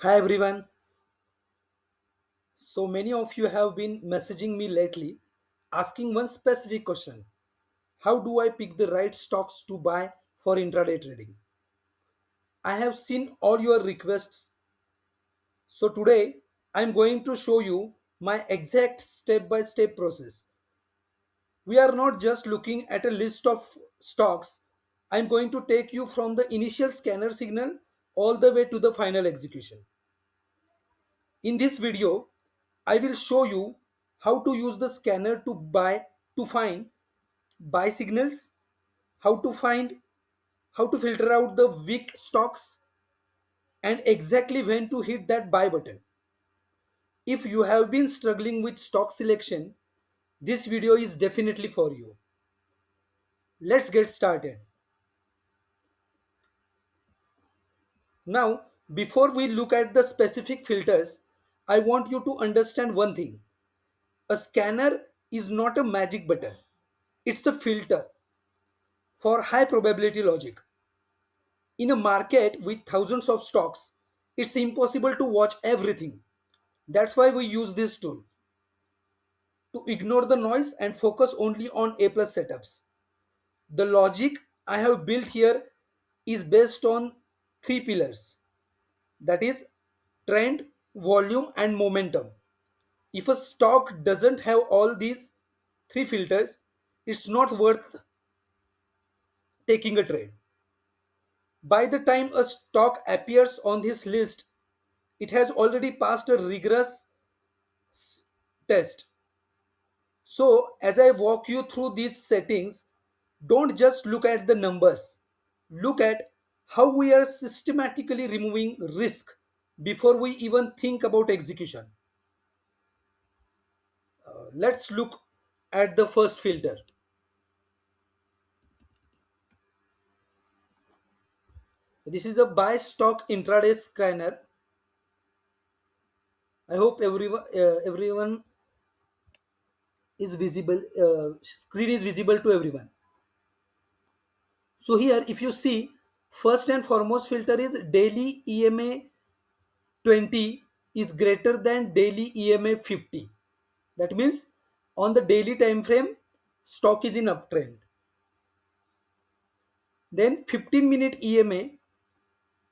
Hi everyone. So many of you have been messaging me lately asking one specific question. How do I pick the right stocks to buy for intraday trading? I have seen all your requests. So today I'm going to show you my exact step by step process. We are not just looking at a list of stocks. I'm going to take you from the initial scanner signal all the way to the final execution. In this video, I will show you how to use the scanner to find buy signals, how to find how to filter out the weak stocks and exactly when to hit that buy button. If you have been struggling with stock selection, this video is definitely for you. Let's get started. Now, before we look at the specific filters, I want you to understand one thing. A scanner is not a magic button. It's a filter for high probability logic. In a market with thousands of stocks, it's impossible to watch everything. That's why we use this tool to ignore the noise and focus only on A plus setups. The logic I have built here is based on three pillars, that is, trend, volume, and momentum. If a stock doesn't have all these three filters, it's not worth taking a trade. By the time a stock appears on this list, it has already passed a rigorous test. So, as I walk you through these settings, don't just look at the numbers. Look at how we are systematically removing risk before we even think about execution. Let's look at the first filter. This is a buy stock intraday scanner. I hope everyone is visible. Screen is visible to everyone. So here, if you see, first and foremost filter is daily EMA 20 is greater than daily EMA 50. That means on the daily time frame, stock is in uptrend. Then 15-minute EMA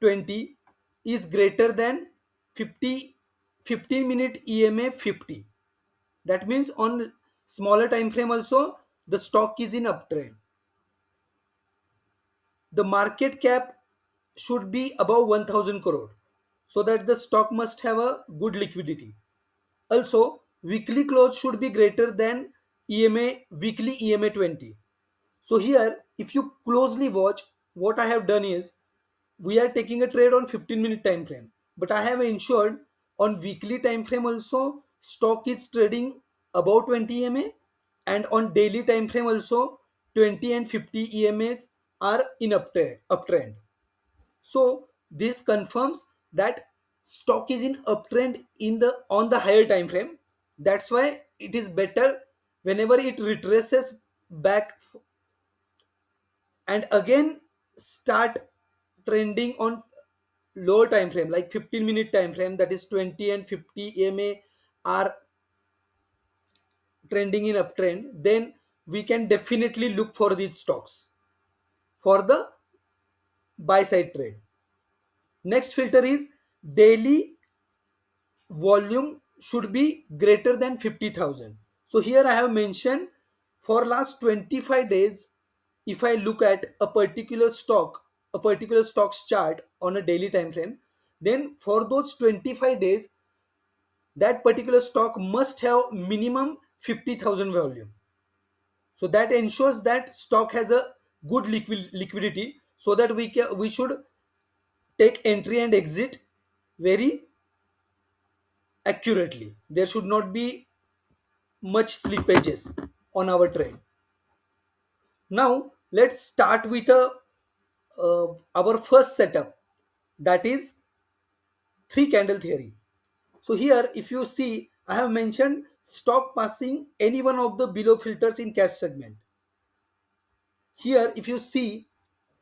20 is greater than 50 15-minute EMA 50. That means on smaller time frame also the stock is in uptrend. The market cap should be above 1000 crore so that the stock must have a good liquidity. Also, weekly close should be greater than weekly EMA 20. So here, if you closely watch, what I have done is we are taking a trade on 15-minute time frame, but I have ensured on weekly time frame also stock is trading above 20 EMA, and on daily time frame also 20 and 50 EMAs are in uptrend. So this confirms that stock is in uptrend in the on the higher time frame. That's why it is better whenever it retraces back and again start trending on lower time frame like 15-minute time frame, that is 20 and 50 EMA are trending in uptrend, then we can definitely look for these stocks for the buy side trade. Next filter is daily volume should be greater than 50,000. So here I have mentioned for last 25 days, if I look at a particular stocks chart on a daily time frame, then for those 25 days, that particular stock must have minimum 50,000 volume. So that ensures that stock has a good liquidity so that we should take entry and exit very accurately. There should not be much slippages on our trade. Now let's start with our first setup, that is three candle theory. So here if you see I have mentioned stock passing any one of the below filters in cash segment. Here if you see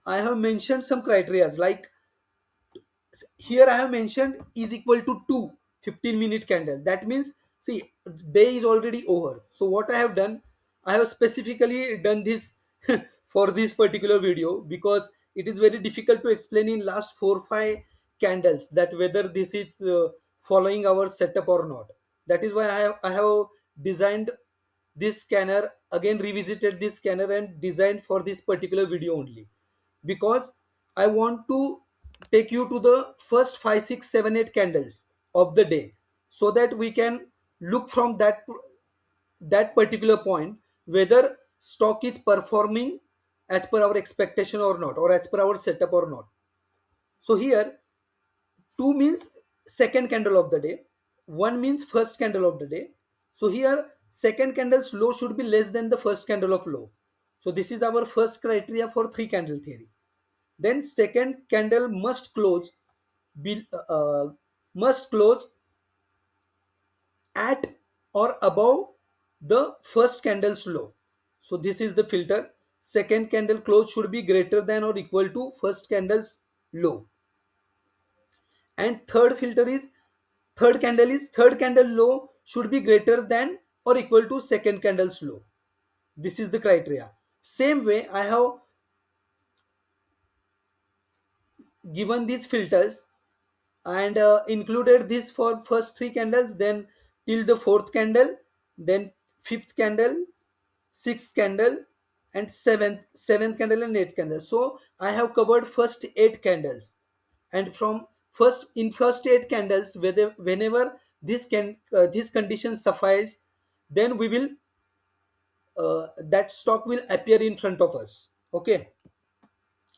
I have mentioned some criteria like Here I have mentioned is equal to 2 15-minute candle. That means, see, day is already over. So what I have done, I have specifically done this for this particular video, because it is very difficult to explain in last 4 5 candles that whether this is following our setup or not. That is why I have designed this scanner, again revisited this scanner and designed for this particular video only, because I want to take you to the first 5 6 7 8 candles of the day, so that we can look from that particular point whether stock is performing as per our expectation or not, or as per our setup or not. So here 2 means second candle of the day, 1 means first candle of the day. So here second candle's low should be less than the first candle of low. So this is our first criteria for three candle theory. Then second candle be, uh, must close at or above the first candle's low. So this is the filter. Second candle close should be greater than or equal to first candle's low. And third candle low should be greater than or equal to second candle's low. This is the criteria. Same way I have given these filters and included this for first three candles, then till the fourth candle, then fifth candle, sixth candle, and seventh candle and eighth candle. So I have covered first eight candles, and from first eight candles, whenever this condition suffice, then we will that stock will appear in front of us. Okay,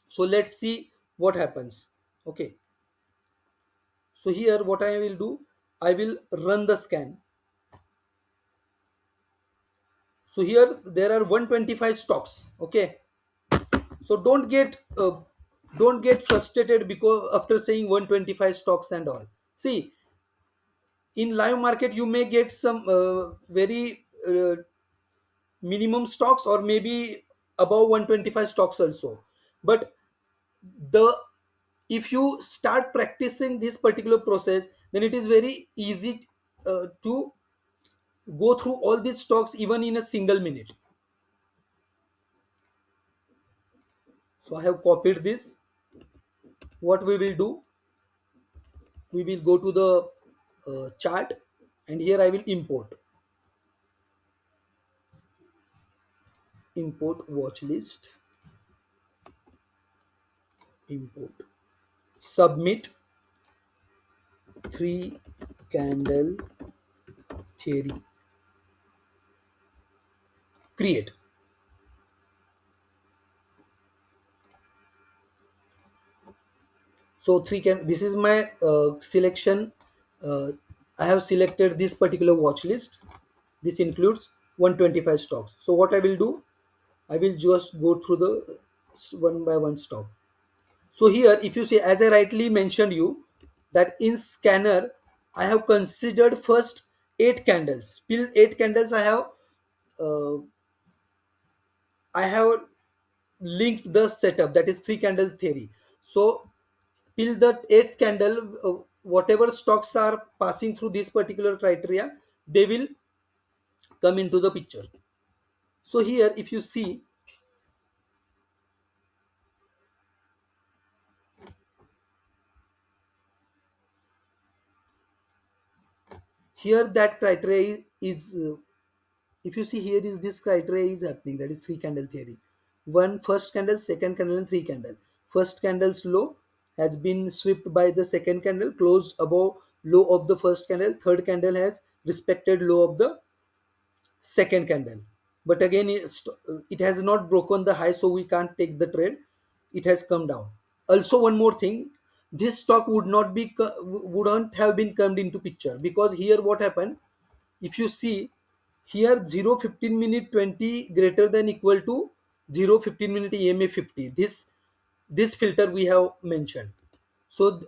so let's see what happens. Okay, so here what I will do, I will run the scan. So here there are 125 stocks. Okay, so don't get frustrated because after saying 125 stocks and all. See, in live market you may get some very minimum stocks, or maybe above 125 stocks also. But the if you start practicing this particular process, then it is very easy to go through all these stocks even in a single minute. So I have copied this. What we will do, we will go to the chart, and here I will import watch list, import, submit, three candle theory, create. So three can this is my selection. uh, I have selected this particular watch list. This includes 125 stocks. So what I will do, I will just go through the one by one stock. So here if you see, as I rightly mentioned you, that in scanner I have considered first eight candles. Till eight candles uh, I have linked the setup, that is three candle theory. So till the eighth candle, whatever stocks are passing through this particular criteria, they will come into the picture. So here if you see, here that criteria is if you see, here is this criteria is happening, that is three candle theory. One first candle, second candle, and three candle. First candle's low has been swept by the second candle, closed above low of the first candle. Third candle has respected low of the second candle, but again it has not broken the high, so we can't take the trade. It has come down. Also one more thing, this stock wouldn't have been come into picture, because here what happened, if you see here 0 15 minute 20 greater than equal to 0 15 minute EMA 50, this filter we have mentioned. So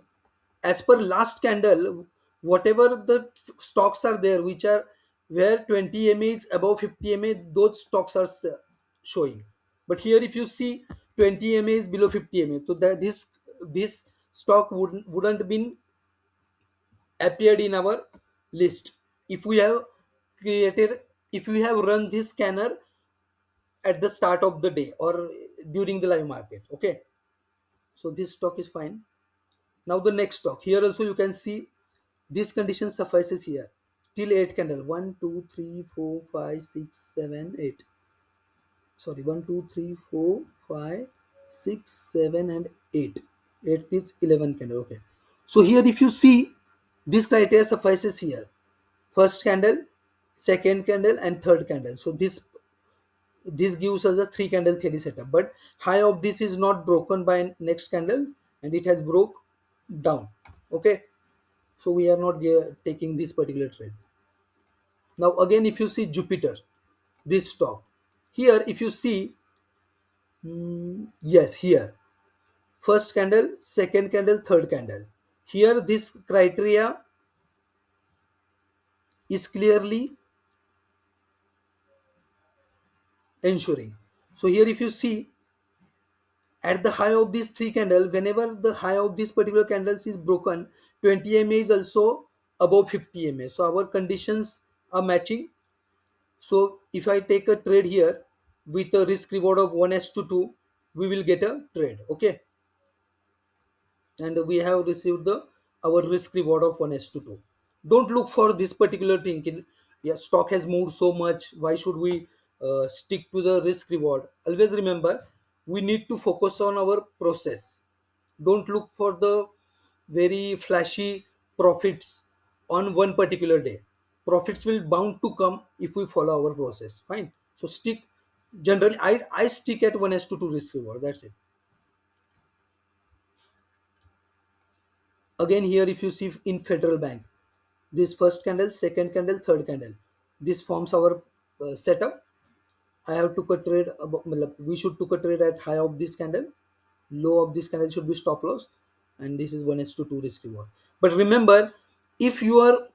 as per last candle, whatever the stocks are there which are where 20 MA is above 50 MA, those stocks are showing. But here if you see 20 MA is below 50 MA, so that this stock wouldn't been appeared in our list if we have created if we have run this scanner at the start of the day or during the live market. Okay, so this stock is fine. Now the next stock, here also you can see this condition suffices here till 8 candle, 1 2 3 4 5 6 7 8. Sorry, 1 2 3 4 5 6 7 and 8. 8 is 11 candle. Okay, so here if you see, this criteria suffices here: first candle, second candle and third candle. So this gives us a three candle theory setup, but high of this is not broken by next candle and it has broke down. Okay, so we are not taking this particular trade. Now again, if you see Jupiter, this stock, here if you see, yes, here first candle, second candle, third candle, here this criteria is clearly ensuring. So here if you see, at the high of these three candle, whenever the high of this particular candles is broken, 20 ma is also above 50 ma, so our conditions are matching. So if I take a trade here with a risk reward of 1 to 2, we will get a trade. Okay, and we have received the our risk reward of 1 to 2. Don't look for this particular thing. Yeah, stock has moved so much, why should we stick to the risk reward? Always remember, we need to focus on our process. Don't look for the very flashy profits on one particular day. Profits will bound to come if we follow our process. Fine, so stick. Generally I stick at 1 to 2 risk reward, that's it. Again, here if you see in Federal Bank, this first candle, second candle, third candle, this forms our setup. I have took a trade we should took a trade at high of this candle, low of this candle should be stop loss, and this is 1 to 2 risk reward. But remember, if your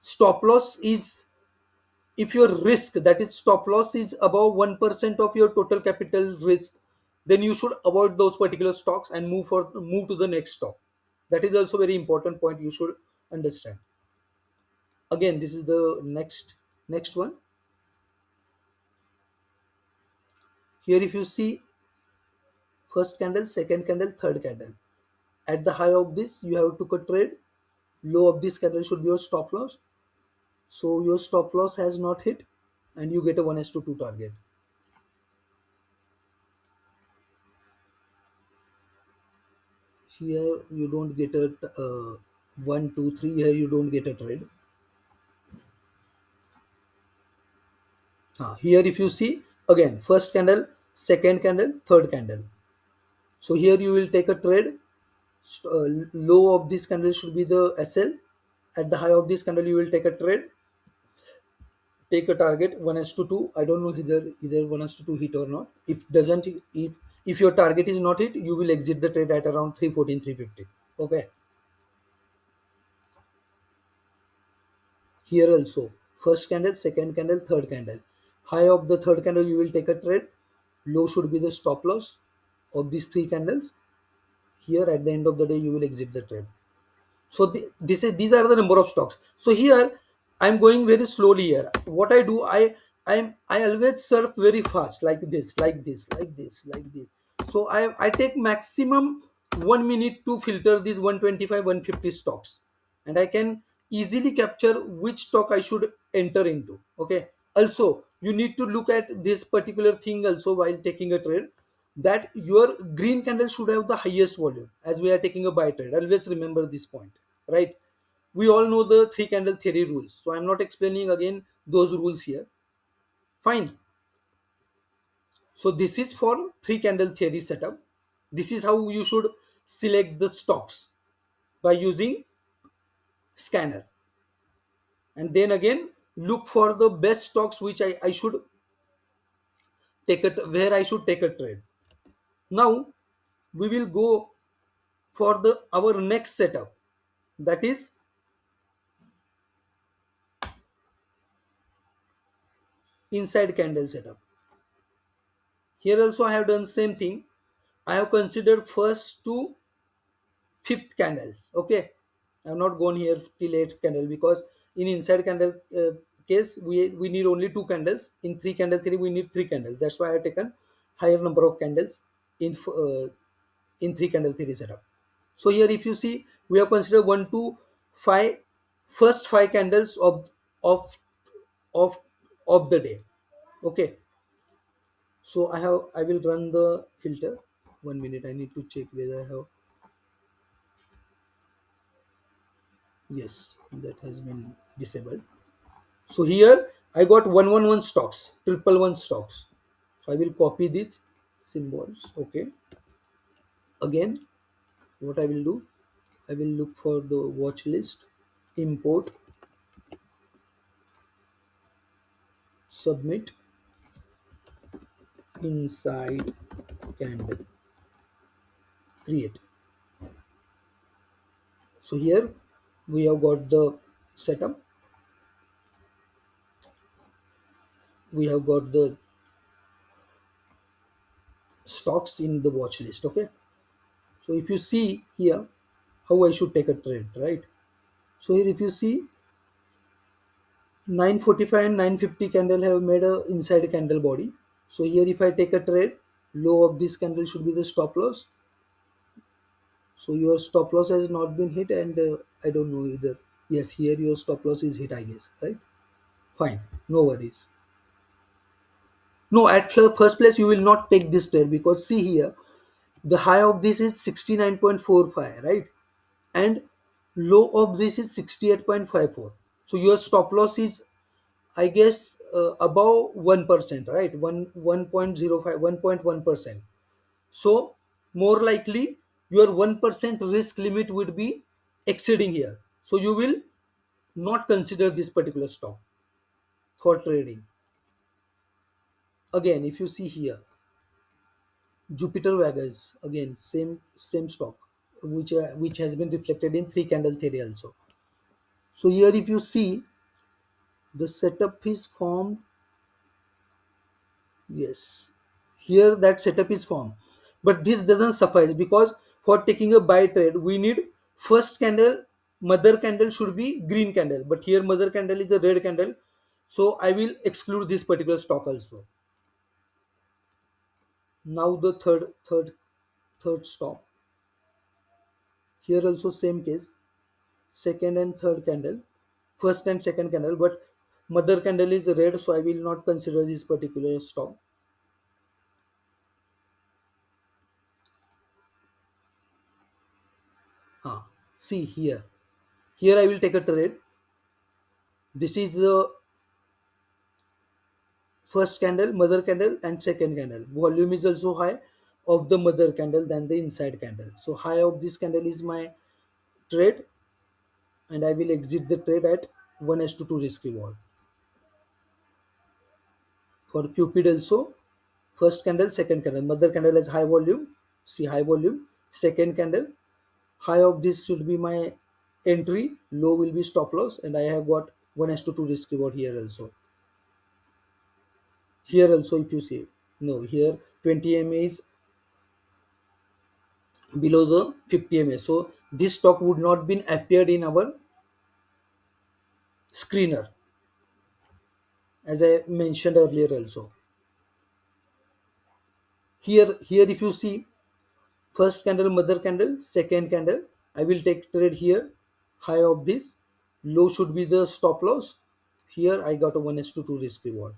stop loss is, if your risk, that is stop loss, is above 1% of your total capital risk, then you should avoid those particular stocks and move to the next stock. That is also very important point you should understand. Again, this is the next one. Here if you see, first candle, second candle, third candle, at the high of this you have took a trade, low of this candle should be your stop loss. So your stop loss has not hit and you get a 1 to 2 target. Here you don't get a 1 2 3, here you don't get a trade. Here if you see, again first candle, second candle, third candle, so here you will take a trade. Low of this candle should be the SL. At the high of this candle you will take a trade, take a target 1 to 2. I don't know either 1 to 2 hit or not. If doesn't, if your target is not hit, you will exit the trade at around 314 350. Okay, here also first candle, second candle, third candle, high of the third candle you will take a trade, low should be the stop loss of these three candles. Here at the end of the day you will exit the trade. So these are the number of stocks. So here I'm going very slowly. Here what I do, I always surf very fast, like this, like this, like this, like this. So I take maximum 1 minute to filter these 125 150 stocks, and I can easily capture which stock I should enter into. Okay, also you need to look at this particular thing also while taking a trade, that your green candle should have the highest volume as we are taking a buy trade. Always remember this point, right? We all know the three candle theory rules, so I'm not explaining again those rules here. Fine. So this is for three candle theory setup. This is how you should select the stocks, by using scanner. And then again, look for the best stocks which I should take it, where I should take a trade. Now we will go for the our next setup, that is inside candle setup. Here also I have done same thing. I have considered first two fifth candles. Okay, I've not gone here till eighth candle because in inside candle case we need only two candles. In three candle theory we need three candles. That's why I've taken higher number of candles in three candle theory setup. So here if you see we have considered 1 to 5 first 5 candles of of of the day. Okay, so I will run the filter. 1 minute, I need to check whether I have. Yes, that has been disabled. So here I got 111 stocks, triple one stocks. So I will copy these symbols. Okay. Again, what I will do, I will look for the watch list, import, submit, inside candle, create. So here we have got the setup. We have got the stocks in the watch list. Okay. So if you see here how I should take a trade, right? So here if you see 945 and 950 candle have made a inside candle body. So here if I take a trade, low of this candle should be the stop loss. So your stop loss has not been hit and I don't know either. Yes, here your stop loss is hit, I guess, right? Fine, no worries. No, at first place you will not take this trade because see here, the high of this is 69.45, right? And low of this is 68.54. So your stop loss is I guess above 1%, right? 1.05, 1.1%. So more likely your 1% risk limit would be exceeding here. So you will not consider this particular stock for trading. Again, if you see here, Jupiter Vegas, again same stock, which has been reflected in three candle theory also. So here if you see the setup is formed. Yes, here that setup is formed, but this doesn't suffice because for taking a buy trade, we need first candle, mother candle should be green candle, but here mother candle is a red candle, so I will exclude this particular stock also. Now the third stock. Here also same case, second and third candle, first and second candle, but mother candle is red, so I will not consider this particular stock. See here. Here I will take a trade. This is first candle, mother candle, and second candle. Volume is also high of the mother candle than the inside candle. So high of this candle is my trade, and I will exit the trade at 1 as to 2 risk reward. For Cupid also, first candle, second candle. Mother candle has high volume. See high volume. Second candle, high of this should be my entry, low will be stop loss, and I have got 1 as to 2 risk reward here also. Here also, if you see, no, here 20 MA is below the 50 MA. So this stock would not been appeared in our screener as I mentioned earlier also. Here if you see first candle, mother candle, second candle, I will take trade here, high of this, low should be the stop loss. Here I got a 1 to 2 risk reward.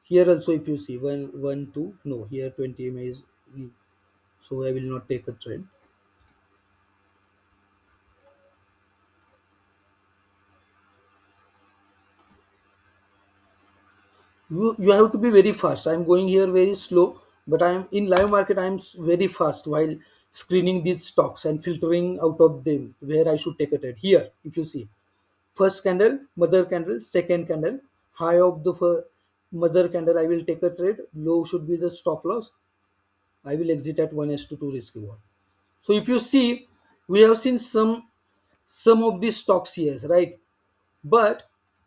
Here also if you see 1 1 2, no, here 20 MA is, so I will not take a trade. You have to be very fast. I'm going here very slow, but I'm in live market. Very fast while screening these stocks and filtering out of them where I should take a trade. Here if you see first candle, mother candle, second candle, high of the mother candle, I will take a trade, low should be the stop loss, I will exit at 1 to 2 risk reward. So if you see, we have seen some of these stocks here, right? But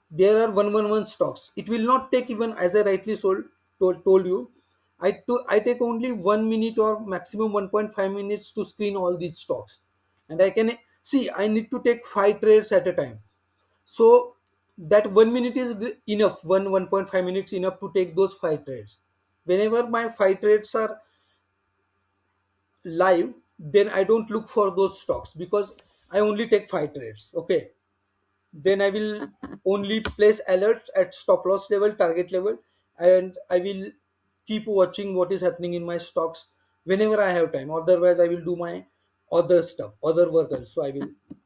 there are 111 stocks. It will not take, even as I rightly told you, I take only 1 minute or maximum 1.5 minutes to screen all these stocks, and I can see I need to take 5 trades at a time. So that 1 minute is enough. 1.5 minutes enough to take those 5 trades. Whenever my 5 trades are live, then I don't look for those stocks because I only take 5 trades. Okay, then I will only place alerts at stop loss level, target level, and I will keep watching what is happening in my stocks whenever I have time. Otherwise, I will do my other stuff, other work also.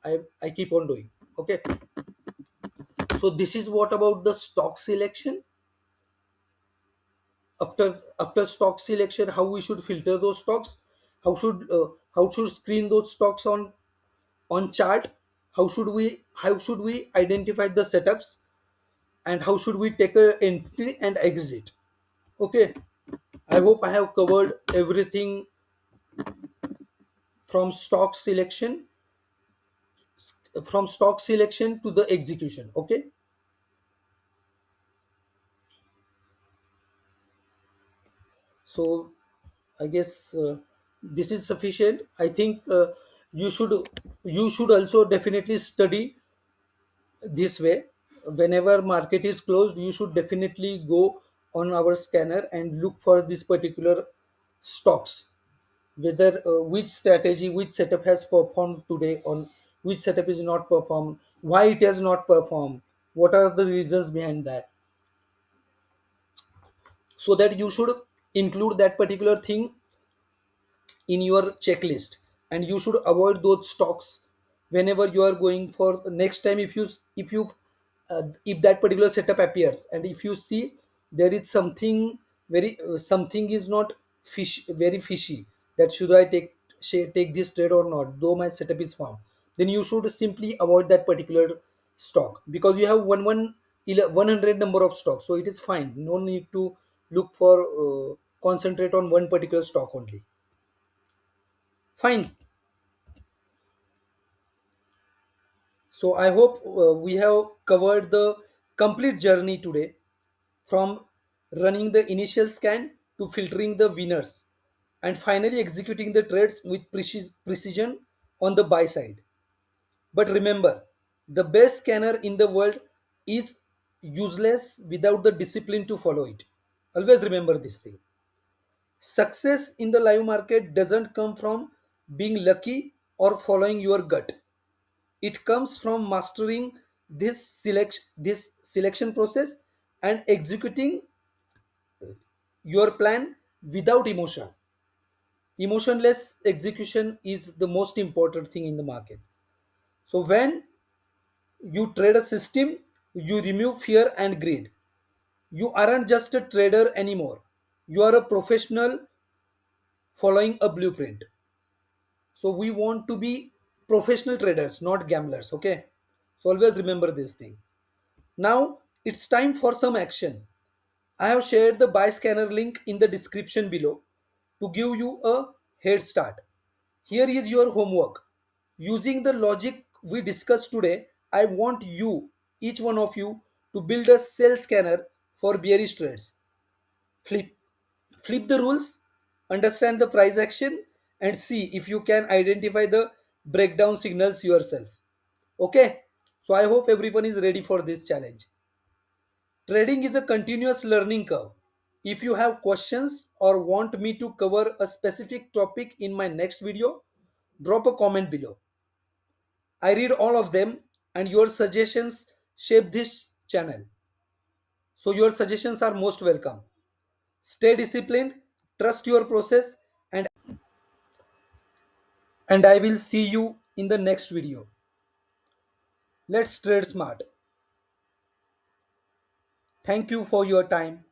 I keep on doing. Okay, so this is what about the stock selection. After stock selection, how we should filter those stocks, how should screen those stocks on chart, how should we identify the setups, and how should we take a entry and exit. Okay, I hope I have covered everything from stock selection to the execution. Okay, so I guess this is sufficient. I think you should you should also definitely study this way. Whenever market is closed, you should definitely go on our scanner and look for this particular stocks, whether which strategy, which setup has performed today, on which setup is not performed, why it has not performed, what are the reasons behind that, so that you should include that particular thing in your checklist, and you should avoid those stocks whenever you are going for next time. If that particular setup appears, and if you see there is something something is not very fishy, that should I take this trade or not, though my setup is firm, then you should simply avoid that particular stock, because you have 100 number of stocks, so it is fine, no need to look for concentrate on one particular stock only. Fine. So I hope we have covered the complete journey today, from running the initial scan to filtering the winners and finally executing the trades with precision on the buy side. But remember, the best scanner in the world is useless without the discipline to follow it. Always remember this thing. Success in the live market doesn't come from being lucky or following your gut. It comes from mastering this selection process and executing your plan without emotion. Emotionless execution is the most important thing in the market. So when you trade a system, you remove fear and greed. You aren't just a trader anymore. You are a professional following a blueprint. So we want to be professional traders, not gamblers. Okay, so always remember this thing. Now it's time for some action. I have shared the buy scanner link in the description below to give you a head start. Here is your homework. Using the logic we discussed today, I want you, each one of you, to build a sell scanner for bearish trades. Flip. Flip the rules, understand the price action, and see if you can identify the breakdown signals yourself. Okay, so I hope everyone is ready for this challenge. Trading is a continuous learning curve. If you have questions or want me to cover a specific topic in my next video, drop a comment below. I read all of them, and your suggestions shape this channel. So your suggestions are most welcome. Stay disciplined, trust your process, and I will see you in the next video. Let's trade smart. Thank you for your time.